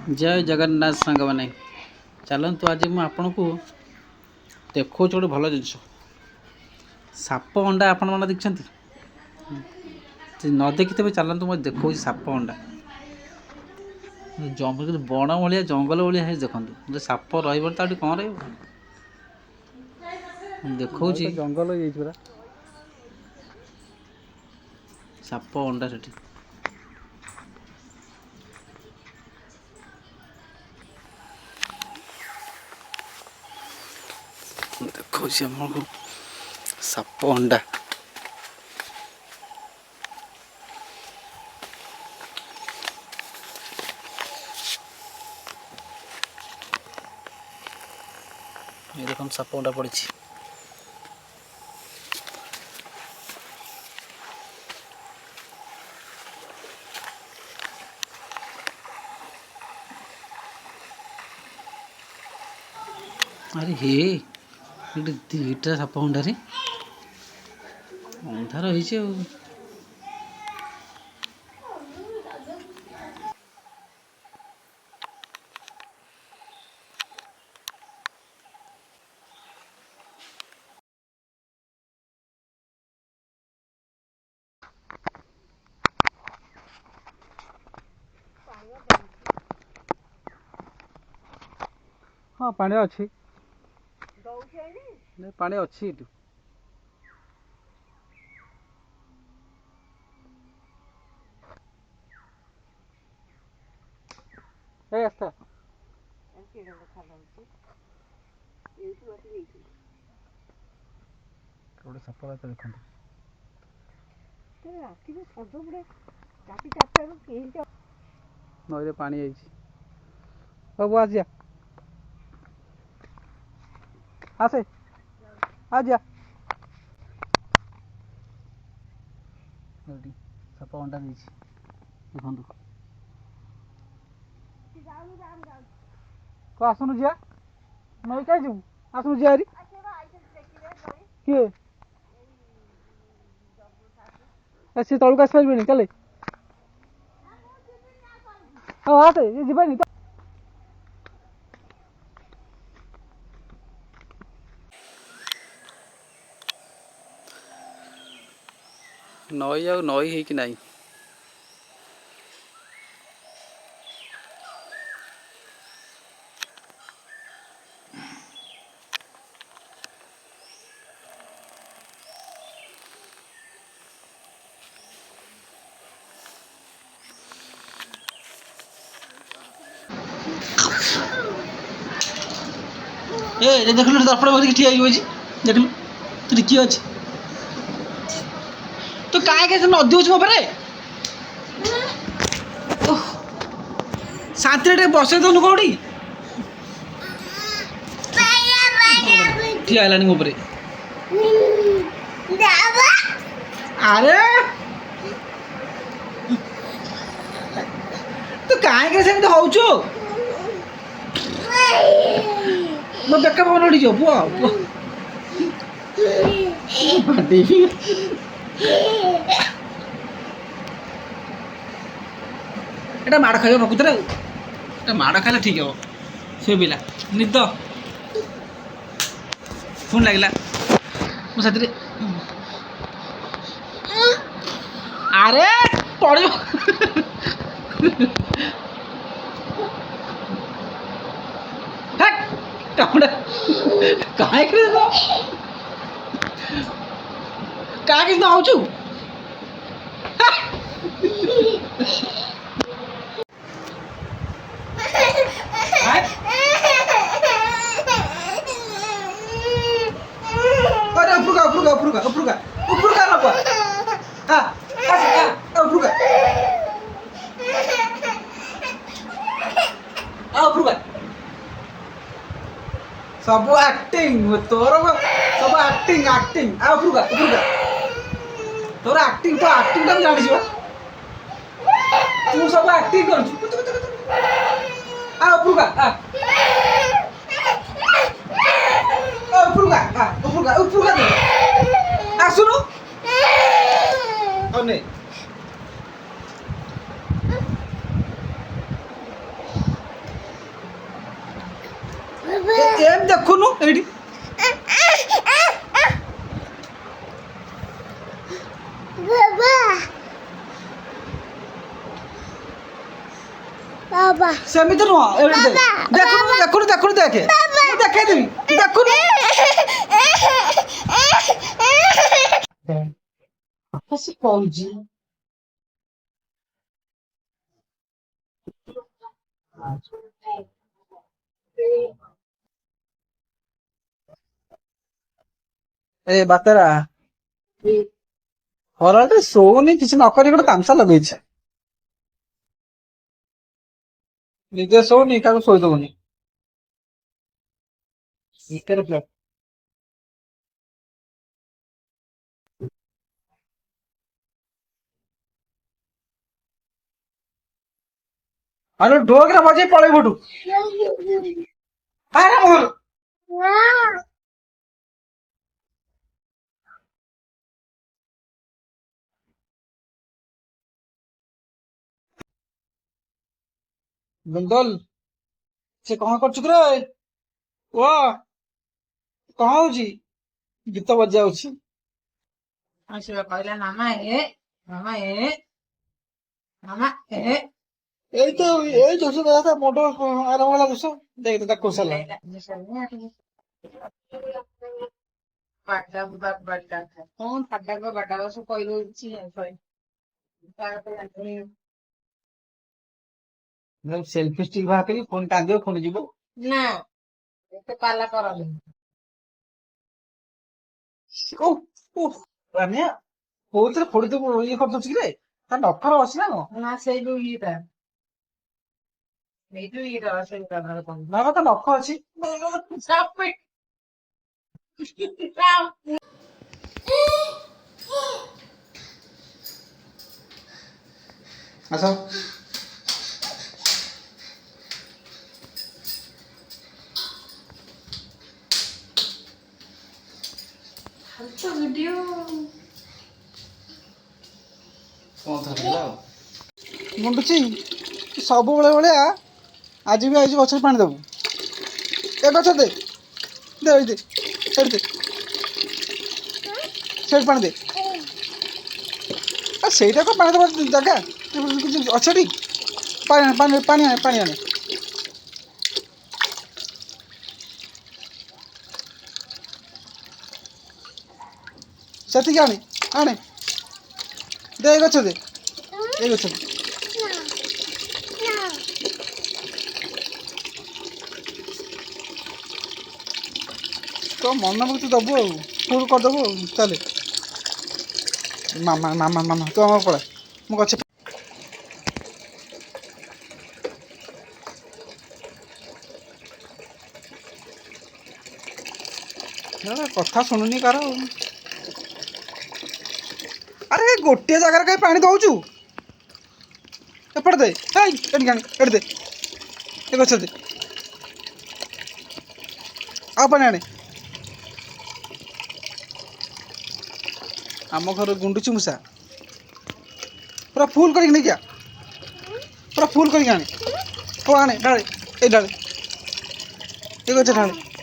जय जगन्नाथ सांग मैंने चलतु आज मुझे आपन को देखो गोटे भल जिन साप अंडा आपण मैंने देखते न देखी थे चलतु मैं देखो साप अंडा बण भाया जंगल भाया है देखते साप रही कौन रही देखो जंगल साप अंडा से देखो आमको साप अंडा ये देखो साप अंडा पड़ी अरे हे दीटा साप अंडा रे अंधा रही हाँ पानी अच्छी पानी अच्छी रास्ता गोटे साप देखते नई पानी आई बाबू आज आसे आज साप अंडा देखो तो आसनु जा नई कहीं जीव आसनु जा किए सी तलक आस पारे चले हाँ आसे जीवानी तो नई आ नई है कि नहीं ए देख लो दर्पण बस ठिया देख लो तू किए अच्छे तो कहीं कैसे नदी हो शांति बसई दौन कौटी ठिया है मो अरे तू कहीं कैसे हो मो बेक पवन उठी पुआ এটা মাড় খাইব প্রকৃতরে এটা মাড় খাইলে ঠিক হব শুবিলা নিদ ফোন লাগিলা মো সাথে আরে পড়িব হট টমড়া কাই করে দাও কাকে না আউচু सब एक्टिंग तोर सब एक्टिंग एक्टिंग तोर एक्टिंग तो एक्टिंग टाइम जानी छो तू सब एक्टिंग कर सुनो ଏମିତି ଦେଖୁନୁ ଏଇଠି ସେମିତି ନୁହଁ ଏଇଠି ଦେଖୁନୁ ଦେଖୁନୁ ଦେଖୁନୁ ଦେଖେ ମୁଁ ଦେଖେଇଦେବି ଦେଖୁନୁ ସେ କହୁଛି ଏ ବାତେରା ହରଟେ ଶୋଉନି କିଛି ନ କରି ଗୋଟେ ତାମସା ଲଗେଇଛି ନିଜେ ଶୋଉନି କାହାକୁ ଶୋଇ ଦଉନି ଭିତରେ ପ୍ଲେଟ ଆରେ ଢୋକରେ ବଜେଇ ପଳେଇବୁ ଏଠୁ ଆରେ ମୋର ଗୁଣ୍ଡଲ ସେ କଣ କରୁଛୁ ରେ ଓ କଣ ହଉଛି ଗୀତ ବଜାଉଛି ଆସିବା କହିଲା ମାମା ମାମା ମାମା ଏଇ ତ ଏଇ ଦୋଷ ଦାଦା ମୋଟ ଆରମ୍ଭ ହେଲା ଦୋଷ ଦେଖ ତାକୁ ସାରିଲା କଣ ଫାଟାକ ବାଟାକ ସବୁ କହିଦଉଛି ସେଲଫି ଷ୍ଟିକ ବାହାର କରି ଫୋନ ଟାଙ୍ଗିବ ଫୋନ ଯିବ ନା ଏତେ ପାଲା କରନି ଓ ଓ ରାନିଆ କୋଉଥିରେ ଫୋଡି ଦବୁ ଇଏ କରିଦଉଛି କିରେ ତା ନଖର ଅଛି ନା କଣ ନା ସେଇ ଯୋଉ ଇଏଟା ସେଇଟା ନା ତା ନଖ ଅଛି ଆସ ଭିଡିଓ ମୁଣ୍ଡୁଛି ସବୁବେଳେ ଭଳିଆ ଆଜି ବି ଆଇଛି ଗଛରେ ପାଣି ଦବୁ ଏ ଗଛ ଦେ ଦେ ଏଇଠି ଦେ ସେଇଠି ଦେ ସେଇଠି ପାଣି ଦେ ସେଇଟା କଣ ପାଣି ଦେବା ଜାଗା କିଛି ଅଛଟି ପାଣି ଆଣେ ପାଣି ପାଣି ଆଣେ ପାଣି ଆଣେ ସେତିକି ଆଣେ ଆଣେ ଦେ ଏ ଗଛ ଦେ ଏ ଗଛ ଦେ ତ ମନ ତୁ ଦବୁ ଆଉ ଫୁଲ କରିଦେବୁ ଆଉ ତାହେଲେ ମାମା ମାମା ମାମା ତୁ ଆମର ପଳା ମୁଁ ଗଛ କଥା ଶୁଣୁନି କାର ଆରେ ଗୋଟିଏ ଜାଗାରେ କାହିଁ ପାଣି ଦଉଛୁ ଏପଟେ ଦେ ଏଠି ଆଣେ ଏଠି ଦେ ଏ ଗଛ ଦେ ଆଉ ପାଣି ଆଣେ ଆମ ଘର ଗୁଣ୍ଡୁଚି ମୂଷା ପୁରା ଫୁଲ କରିକି ନେଇକି ଆ ପୁରା ଫୁଲ କରିକି ଆଣେ ହଉ ଆଣେ ଢାଳେ ଏଇ ଢାଳେ ଏ ଗଛ ଢାଳେ